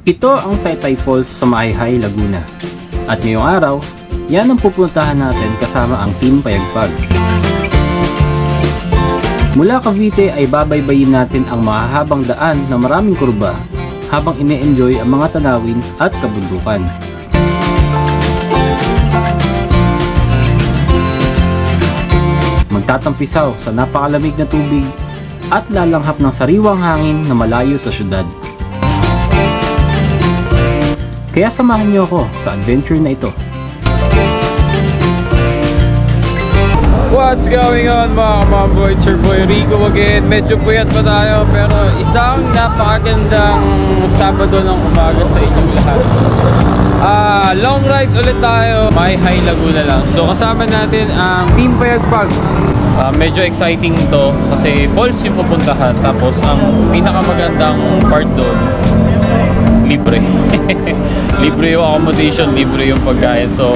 Ito ang Taytay Falls sa Mahihai, Laguna. At ngayong araw, yan ang pupuntahan natin kasama ang Team Payagpag. Mula Cavite ay babaybayin natin ang mahahabang daan na maraming kurba habang ine-enjoy ang mga tanawin at kabundukan. Magtatampisaw sa napakalamig na tubig at lalanghap ng sariwang hangin na malayo sa syudad. Kaya samahan niyo ako sa adventure na ito. What's going on mga kamamboy? It's your boy Rico again. Medyo puyat pa tayo pero isang napakagandang Sabado ng umaga sa inyong lahat. Long ride ulit tayo, Mahihai, Laguna lang. So kasama natin ang Team Payagpag. Medyo exciting to kasi falls yung pupuntahan. Tapos ang pinakamagandang part doon, libre. Libre yung accommodation, libre yung pagkain. So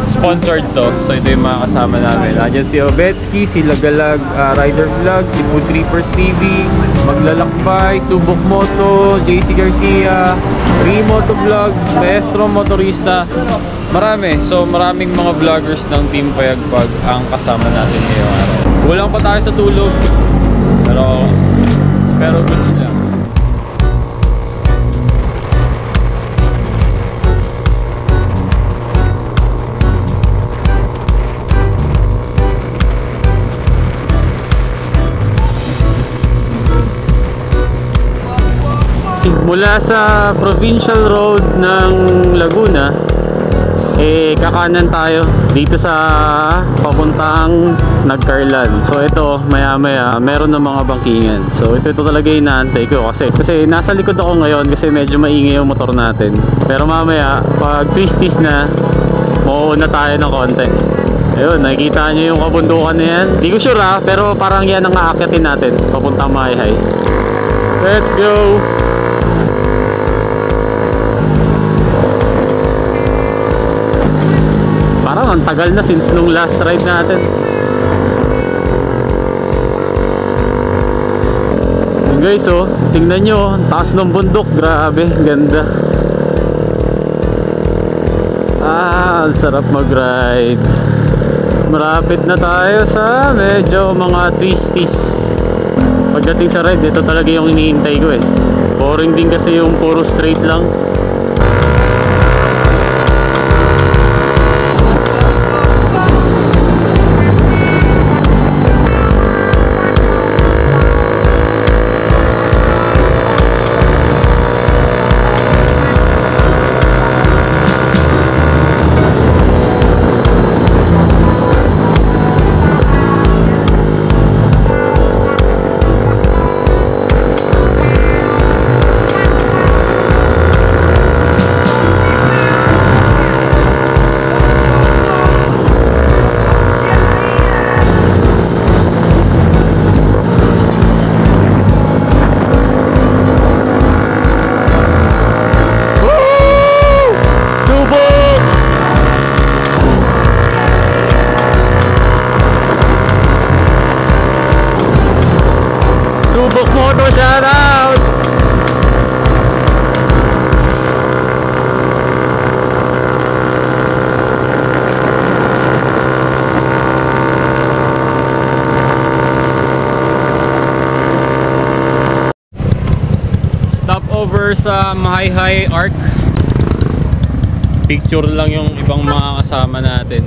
sponsored to. So ito yung mga kasama namin. Nandiyan si Obetsky, si Lagalag Rider Vlog, si Food Trippers TV, Maglalakbay, Subok Moto, JC Garcia, Remoto Vlog, Maestro Motorista. Marami. So maraming mga vloggers ng Team Payagpag ang kasama natin ngayong araw. Kulang pa tayo sa tulog. Pero goods lang. Mula sa provincial road ng Laguna, kakanan tayo dito sa papuntang Nagcarlan. So ito, maya maya meron ng mga bangkingan. So ito talaga yung inaantay ko kasi nasa likod ako ngayon kasi medyo maingay yung motor natin. Pero mamaya pag twisties na, mauuna tayo ng konti. Ayun, nakikita nyo yung kabundukan na yan. Di ko sure pero parang yan ang aakyatin natin papuntang Mahihai. Let's go! Parang ang tagal na since nung last ride natin. Yun guys, tingnan nyo, taas ng bundok, grabe, ganda. Ang sarap mag-ride. Malapit na tayo sa medyo mga twisties. Pagdating sa ride, ito talaga yung hinihintay ko Boring din kasi yung puro straight lang. Subok Moto, shout out! Stopover sa Mahihai Arc. Picture lang yung ibang mga kasama natin.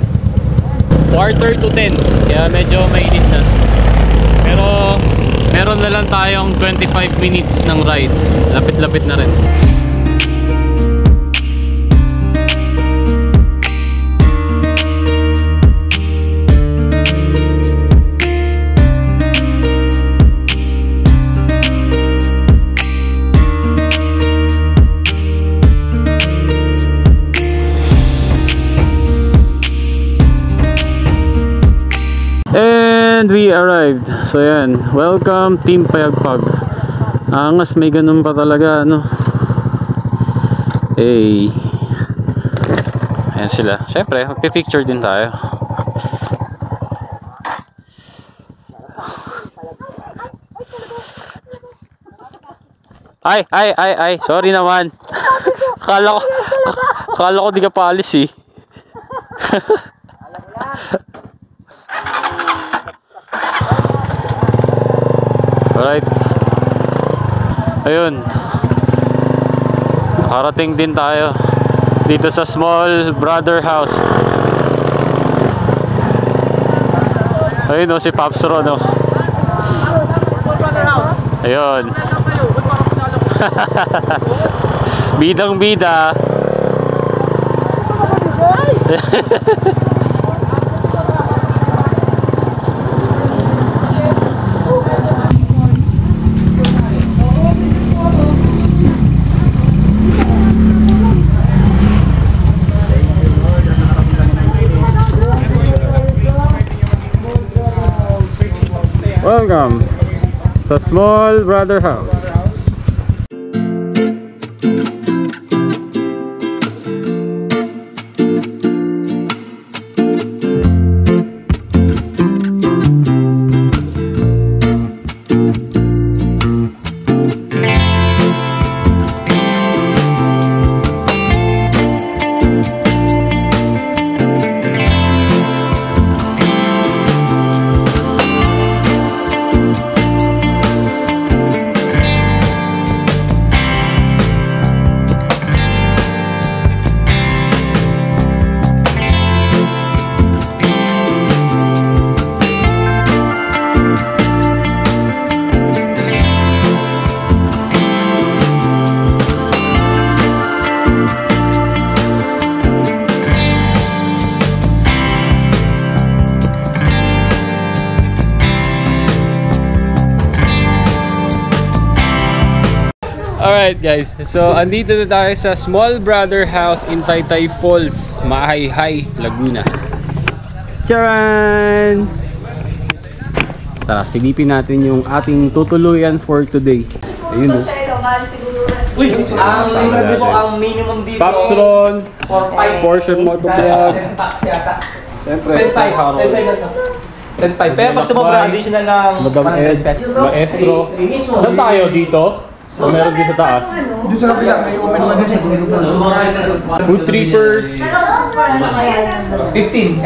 9:45 kaya medyo mainit na. Pero meron na lang tayong 25 minutes ng ride. Lapit-lapit na rin. And we arrived. So yan, welcome Team Payagpag. Angas, may ganun pa talaga Hey. Ayan sila. Syempre, magpipicture din tayo. Ay. Sorry naman. Akala ko di ka pa alis eh. Alright. Ayun. Nakarating din tayo dito sa Small Brother House. Ayun o, si Pops Ron o. Ayun. Bidang bida. Welcome sa Small Brother House. Alright guys, so andito na tayo sa Small Brother House in Taytay Falls, Mahayhay, Laguna. Charan! Tara, silipin natin yung ating tutuluyan for today. Ayun o. Uy, ang minimum dito Pops Ron, 4-5 portion motovlog. Siyempre, sa Harold. 10-5. Pero pag sumobra, additional ng Madam Eds, Maestro. Saan tayo dito? O meron din sa taas? Doon sa kapila, may open naman din sa dulo. Food Trippers. 15.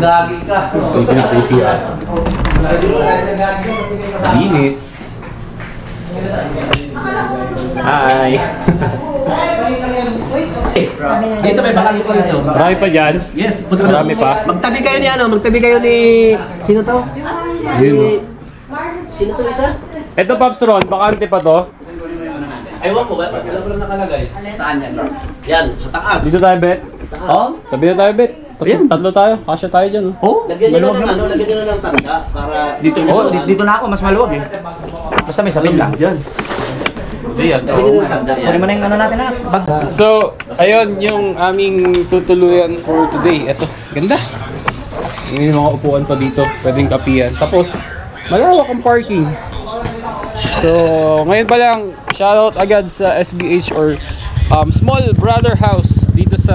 Gagi ka. Dito na tayo siya. Linis. Hi. Dito may bakal pa rito. Marami pa dyan? Yes, Marami pa? magtabi kayo ni magtabi kayo ni sino to? Yun. Sino to isa? Ito Pops Ron, bakante pa to. Aywan ko ba? Wala ko lang nakalagay. Saan yan? Yan, sa taas. Dito tayo, Bet. Oh? Sabi na tayo, Bet. Tatlo tayo. Kasya tayo dyan. Oh? Lagyan nyo na ng lagyan nyo na ng tanda para dito nyo. Oh, dito na ako, mas maluwag eh. Basta may sapin lang. Diyan. Diyan. Lagyan nyo ng tanda yan. Kunin mo na yung ano natin na. Bag. So, ayun yung aming tutuluyan for today. Ito, ganda. May mga upuan pa dito. Pwedeng kapihan. Tapos, malawak ang parking. So, ngayon pa lang, shoutout agad sa SBH or Small Brother House dito sa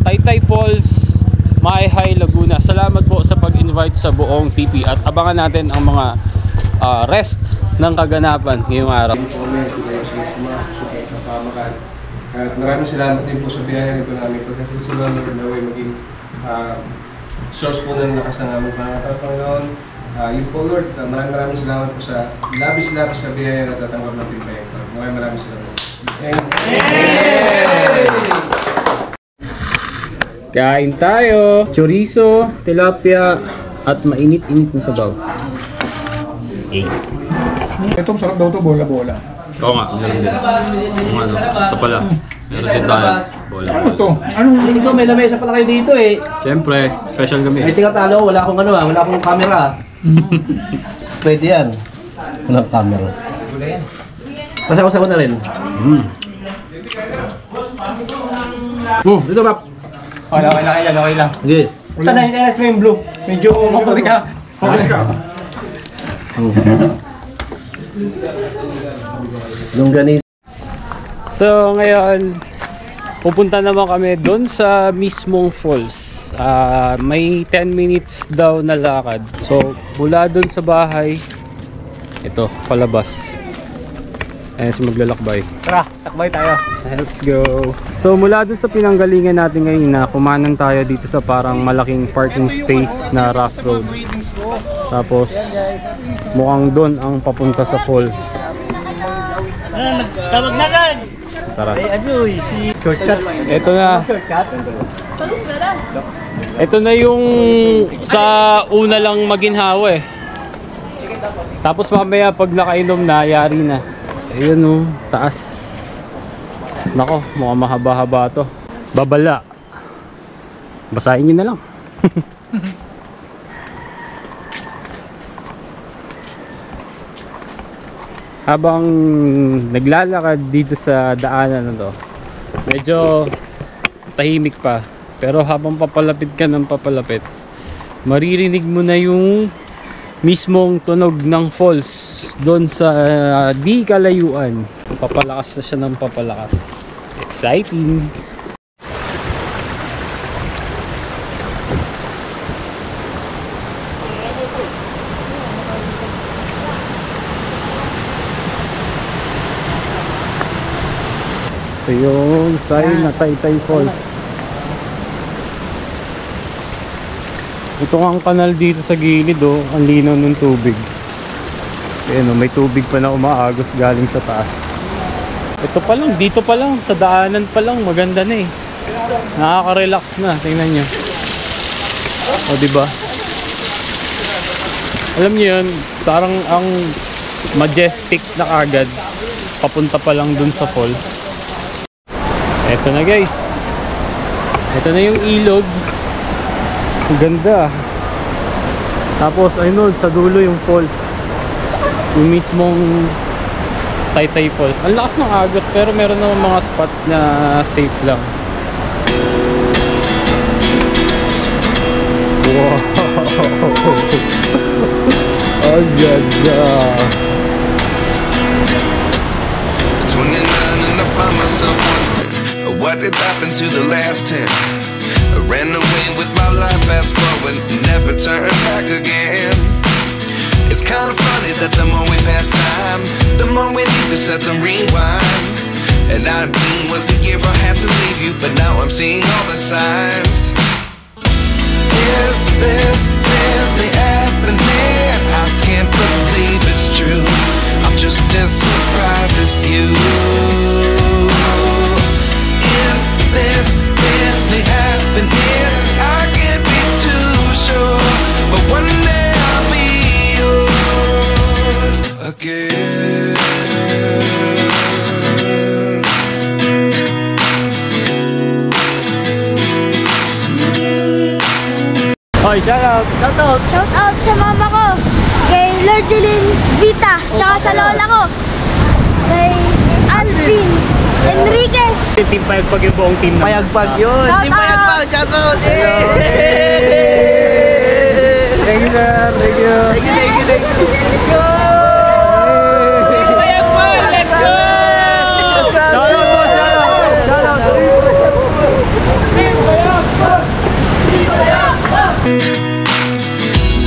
Taytay Falls, Mahayhay, Laguna. Salamat po sa pag-invite sa buong TP at abangan natin ang mga rest ng kaganapan ngayong araw. At maraming salamat din po sa biyaya nito namin kasi sila na way maging source po ng lakas ng aming Panginoon. Yun po Lord, maraming salamat po sa labis-labis na biyaya na tatanggap natin kayo. Maraming salamat. Kain tayo! Chorizo, tilapia, at mainit-init na sabaw. Ito, sarap daw ito, bola-bola. Oo nga, meron din. Ito pala. Meron din tayo. Bola. Ano ito? Anong... Ikaw may lamesa pala kayo dito eh. Siyempre, special kami. Ay, tingatalo, wala akong wala akong camera. Pwede yan. Walang camera. Pasawa-sawa na rin. Dito Rap. Okay lang. Sige. Saan na yung NS mo yung blue? Medyo motor ka. Focus ka. Longganis. So, ngayon, pupunta naman kami doon sa mismong falls. May 10 minutes daw na lakad. So, mula doon sa bahay, ito, palabas. Ayan si maglalakbay. Tara, takbay tayo. Let's go. So mula dun sa pinanggalingan natin ngayon na kumanan tayo dito sa parang malaking parking space na rough road. Tapos mukhang doon ang papunta sa falls. Tawag na gan! Tara. Shortcut. Ito na. Shortcut? Ito na yung sa una lang maginhawa eh. Tapos mamaya pag nakainom na, yari na. Ayun oh, taas. Nako, mukhang mahaba-haba to. Babala. Basahin nyo na lang. Habang naglalakad dito sa daanan na to, medyo tahimik pa. Pero habang papalapit ka ng papalapit, maririnig mo na yung mismong tunog ng falls doon sa di kalayuan. Papalakas na siya ng papalakas. Exciting! Ito yung sign na Taytay Falls. Ito nga ang kanal dito sa gilid oh, ang linaw ng tubig. Ayan oh, may tubig pa na umaagos galing sa taas. Ito pa lang, dito pa lang, sa daanan pa lang, maganda na eh. Nakaka-relax na, tingnan nyo. O diba? Alam nyo yun, parang ang majestic na kagad. Papunta pa lang dun sa falls. Ito na guys. Ito na yung ilog. Ang ganda. Tapos ayun sa dulo yung falls, yung mismong Taytay Falls. Ang lakas ng agos pero meron naman mga spot na safe lang. Wow. Ang ganda. 29 and I find myself wondering what did happen to the last 10. I ran away with my life, fast forward, never turn back again. It's kind of funny that the more we pass time, the more we need to set them rewind. And 19 was the year I had to leave you, but now I'm seeing all the signs. Is this really happening? I can't believe it's true. I'm just as surprised as you. Is this really happening? I can't be too sure, but one day I'll be yours again. Hoy, shout out! Shout out! Shout out sa mama ko, kay Lordelin Vita, tsaka sa lola ko, kay Alvin Enriquez. Team Payagpag yung buong team na. Payagpag yun! Shout Team out! Payagpag! Shout out! Thank you sir, thank you. Thank you, thank you, thank you! Let's go! Payagpag, let's go! Shout out po, shout out! Shout out!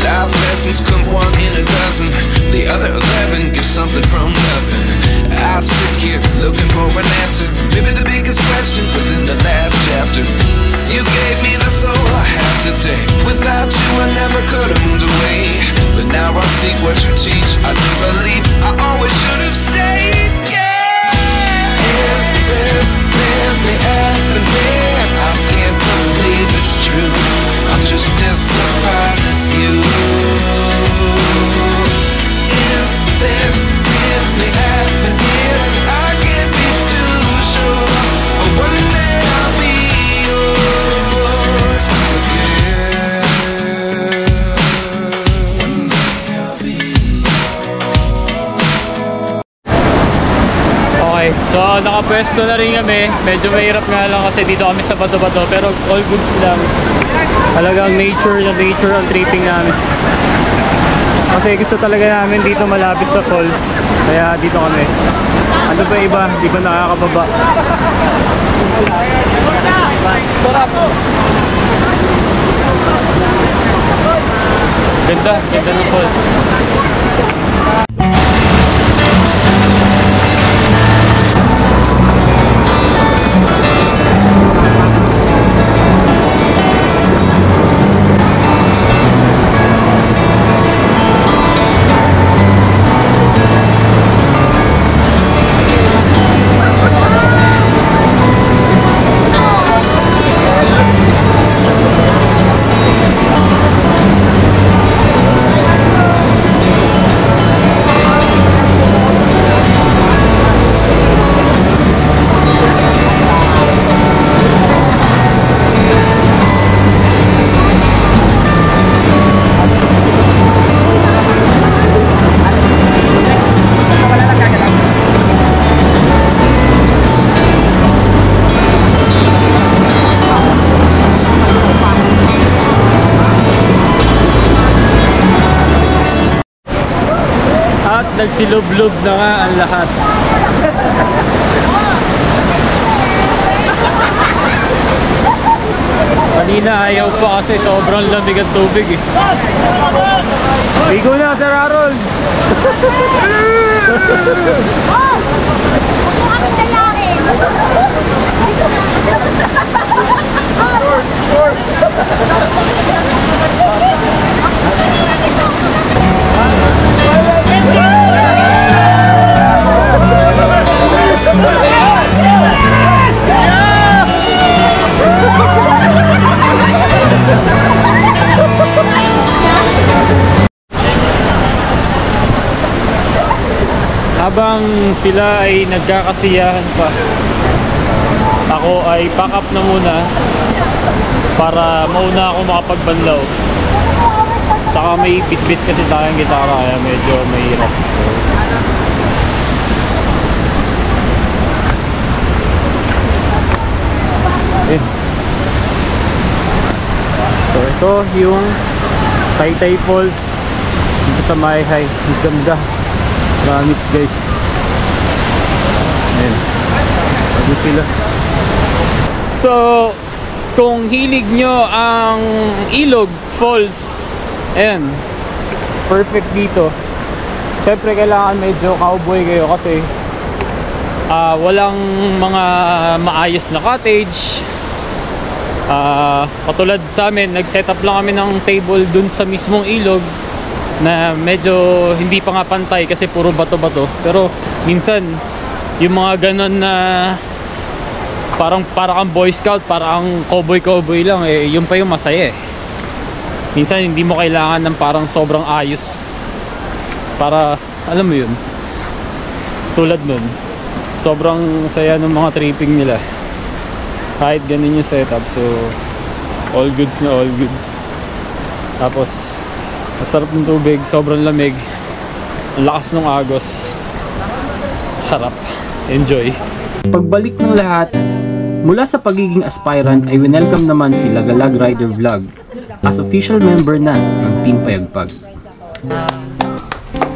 Life lessons come one in a dozen. The other 11 give something from nothing. I sit here looking for an answer. Maybe the biggest question was in the last chapter. You gave me the soul I have today. Without you I never could have moved away. But now I see what you teach. I do believe I always should have stayed. Yeah. Is this really happening? I can't believe it's true. I'm just as surprised as you. Is this really happening? I can't be too sure, but one day I'll be yours again. One day I'll be Okay, so nakapwesto na rin kami. Medyo mahirap nga lang kasi dito kami sa bato-bato, pero all goods lang. Talagang nature na nature ang tripping namin. Kasi gusto talaga namin dito malapit sa falls. Kaya dito kami. Ano ba iba? Di ba nakakababa? Sarap! Ganda, ganda ng falls. Nagsilub-lub na nga ang lahat. Kanina ayaw pa kasi sobrang lamig ang tubig eh. Ligo na, Sir Harold! Habang sila ay nagkakasiyahan pa, ako ay pack up na muna para mauna ako makapagbanlaw. Saka may bit-bit kasi tayong gitara kaya medyo mahirap. So ito yung Taytay Falls dito sa Mayhay. Ang ganda. Promise guys. Ayan. Pagod sila. So, kung hilig nyo ang Ilog Falls, ayan, perfect dito. Siyempre kailangan medyo cowboy kayo kasi walang mga maayos na cottage. Katulad sa amin, nag-set up lang kami ng table dun sa mismong ilog na medyo hindi pa nga pantay kasi puro bato-bato. Pero minsan yung mga ganon na parang kang Boy Scout, parang cowboy lang eh, yun pa yung masaya eh. Minsan hindi mo kailangan ng parang sobrang ayos para alam mo yun. Tulad nun, sobrang saya ng mga tripping nila kahit ganun yung setup. So all goods na all goods. Tapos masarap ng tubig, sobrang lamig, ang lakas ng agos, sarap, enjoy. Pagbalik ng lahat, mula sa pagiging aspirant ay winelcome naman si Lagalag Rider Vlog as official member na ng Team Payagpag.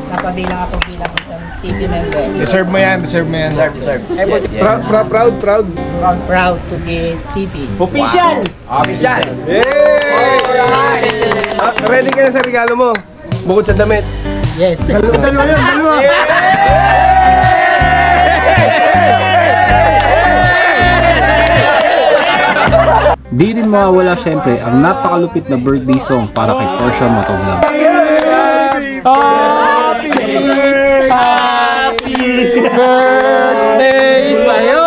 Napabilang ako bilang isang TV member. Deserve mo yan, deserve mo yan. Deserve. Proud to be TV. Official! Official! Yay! Ready ka na sa regalo mo? Bukod sa damit. Yes. Dalawa yun, dalawa! Di rin mawawala syempre ang napakalupit na birthday song para kay Portia Matoglam. Happy birthday sa'yo!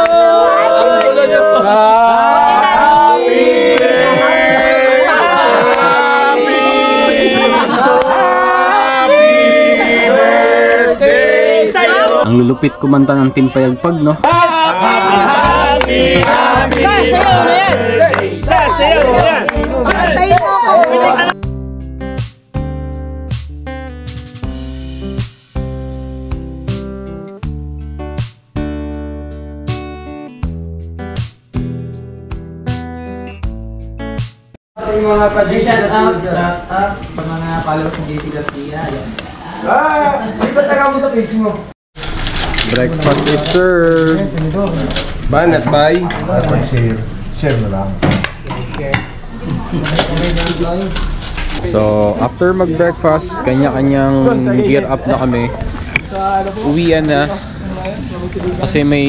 Ang lulupit kumanta ng Team Payagpag, no? Sasayaw na yan! Sasayaw na yan! Tayo mo ako! Yung mga shout out sa mga followers ng JC Garcia. Di ba taga mo sa page mo? Breakfast is served. Banat, bye. Share na lang. So, after mag-breakfast, kanya-kanyang gear up na kami. Uwian na. Kasi may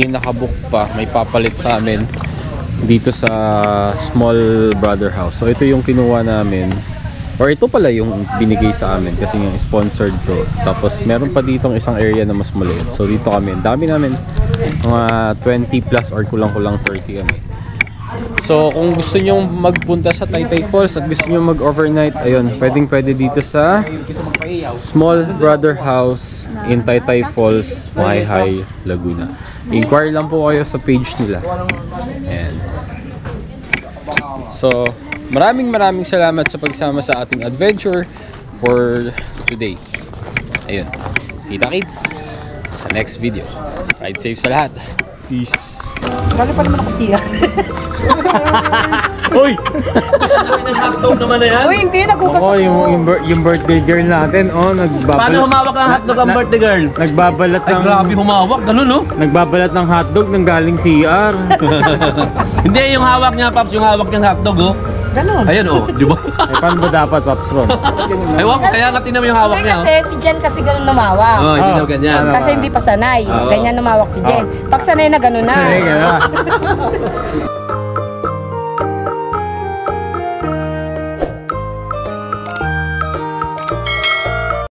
nakabook pa, may papalit sa amin dito sa Small Brother House. So, ito yung kinuha namin. Or ito pala yung binigay sa amin kasi yung sponsored to. Tapos, meron pa ditong isang area na mas maliit. So, dito kami. Dami namin. Mga 20 plus or kulang-kulang 30 kami. So kung gusto nyo magpunta sa Taytay Falls at gusto nyo mag-overnight, ayun, pwede dito sa Small Brother House in Taytay Falls, Mayhay, Laguna. Inquire lang po kayo sa page nila. Ayan. So maraming salamat sa pagsama sa ating adventure for today. Ayun, kita-kits sa next video. Ride safe sa lahat. Peace. Galing pa naman ako siya. Uy! Hotdog naman na yan. Uy, hindi. Nagugas Ako, ako. yung birthday girl natin, Paano nagbabalat. humawak ng hotdog ang birthday girl? Nagbabalat Ay, ng... grabe humawak. Ganun, no? Nagbabalat ng hotdog nang galing CR. Hindi, yung hawak niya, Paps. Yung hawak niyang hotdog, oh. Ganon. Ayun, oh. Di ba? Eh, paano ba dapat, Pops Ron? Ewan ko, kaya nga tingnan mo yung hawak niya, oh. Kasi si Jen kasi ganun lumawak. Oh, hindi Oh. daw ganyan. Ano? Kasi hindi pa sanay. Oo. Ganyan lumawak si Jen. Pag sanay na ganun na. Sige, gano'n.